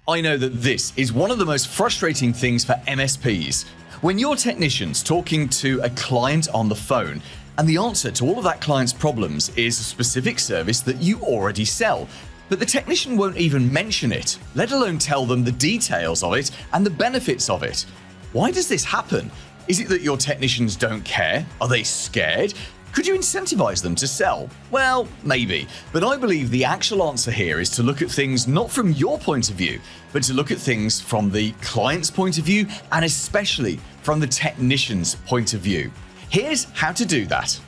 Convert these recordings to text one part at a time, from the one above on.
I know that this is one of the most frustrating things for MSPs. When your technician's talking to a client on the phone, and the answer to all of that client's problems is a specific service that you already sell, but the technician won't even mention it, let alone tell them the details of it and the benefits of it. Why does this happen? Is it that your technicians don't care? Are they scared? Could you incentivize them to sell? Well, maybe, but I believe the actual answer here is to look at things not from your point of view, but to look at things from the client's point of view and especially from the technician's point of view. Here's how to do that.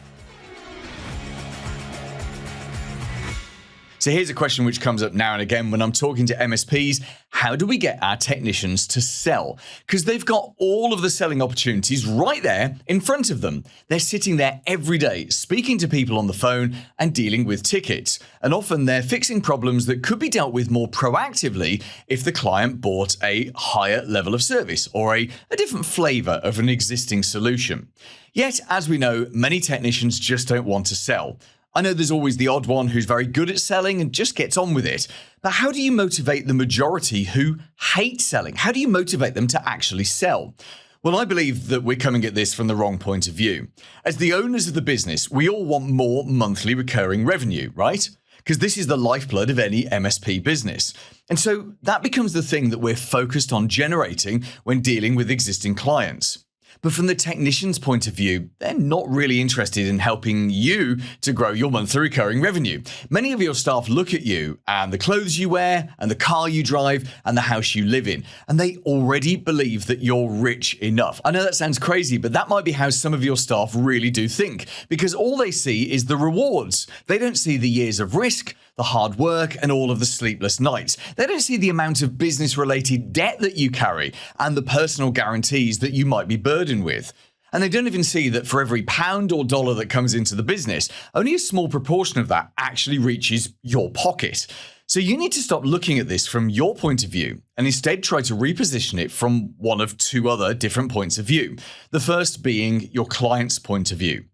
So here's a question which comes up now and again when I'm talking to MSPs. How do we get our technicians to sell? Because they've got all of the selling opportunities right there in front of them. They're sitting there every day, speaking to people on the phone and dealing with tickets. And often they're fixing problems that could be dealt with more proactively if the client bought a higher level of service or a different flavor of an existing solution. Yet, as we know, many technicians just don't want to sell. I know there's always the odd one who's very good at selling and just gets on with it. But how do you motivate the majority who hate selling? How do you motivate them to actually sell? Well, I believe that we're coming at this from the wrong point of view. As the owners of the business, we all want more monthly recurring revenue, right? Because this is the lifeblood of any MSP business. And so that becomes the thing that we're focused on generating when dealing with existing clients. But from the technician's point of view, they're not really interested in helping you to grow your monthly recurring revenue. Many of your staff look at you and the clothes you wear and the car you drive and the house you live in, and they already believe that you're rich enough. I know that sounds crazy, but that might be how some of your staff really do think, because all they see is the rewards. They don't see the years of risk, the hard work, and all of the sleepless nights. They don't see the amount of business-related debt that you carry and the personal guarantees that you might be burdened with. And they don't even see that for every pound or dollar that comes into the business, only a small proportion of that actually reaches your pocket. So you need to stop looking at this from your point of view and instead try to reposition it from one of two other different points of view. The first being your client's point of view.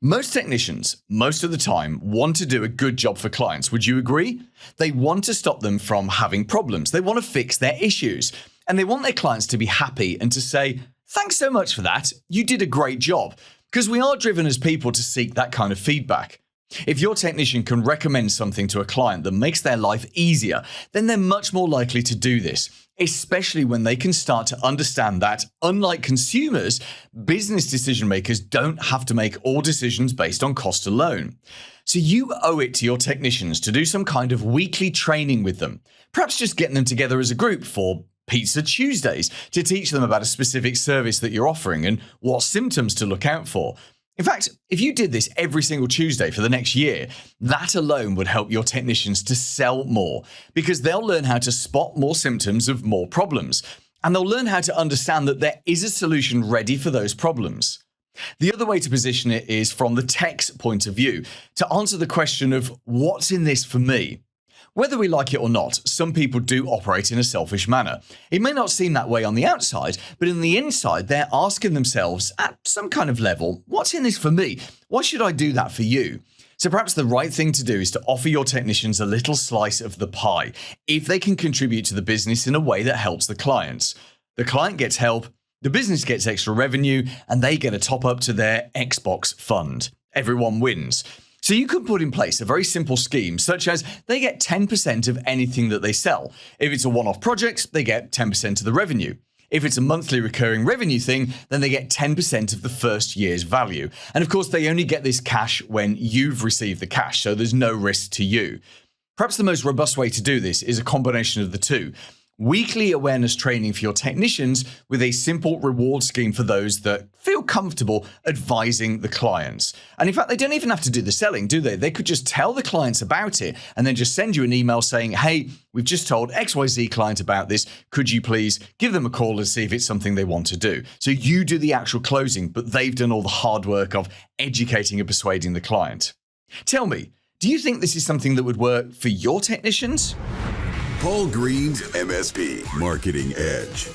Most technicians, most of the time, want to do a good job for clients. Would you agree? They want to stop them from having problems. They want to fix their issues. And they want their clients to be happy and to say, "Thanks so much for that. You did a great job." Because we are driven as people to seek that kind of feedback. If your technician can recommend something to a client that makes their life easier, then they're much more likely to do this, especially when they can start to understand that, unlike consumers, business decision makers don't have to make all decisions based on cost alone. So you owe it to your technicians to do some kind of weekly training with them, perhaps just getting them together as a group for Pizza Tuesdays to teach them about a specific service that you're offering and what symptoms to look out for. In fact, if you did this every single Tuesday for the next year, that alone would help your technicians to sell more, because they'll learn how to spot more symptoms of more problems, and they'll learn how to understand that there is a solution ready for those problems. The other way to position it is from the tech's point of view, to answer the question of what's in this for me. Whether we like it or not, some people do operate in a selfish manner. It may not seem that way on the outside, but in the inside, they're asking themselves at some kind of level, what's in this for me? Why should I do that for you? So perhaps the right thing to do is to offer your technicians a little slice of the pie, if they can contribute to the business in a way that helps the clients. The client gets help, the business gets extra revenue, and they get a top up to their Xbox fund. Everyone wins. So you could put in place a very simple scheme, such as they get 10% of anything that they sell. If it's a one-off project, they get 10% of the revenue. If it's a monthly recurring revenue thing, then they get 10% of the first year's value. And of course, they only get this cash when you've received the cash, so there's no risk to you. Perhaps the most robust way to do this is a combination of the two. Weekly awareness training for your technicians with a simple reward scheme for those that feel comfortable advising the clients. And in fact, they don't even have to do the selling, do they? They could just tell the clients about it and then just send you an email saying, "Hey, we've just told XYZ client about this. Could you please give them a call and see if it's something they want to do?" So you do the actual closing, but they've done all the hard work of educating and persuading the client. Tell me, do you think this is something that would work for your technicians? Paul Green's MSP Marketing Edge.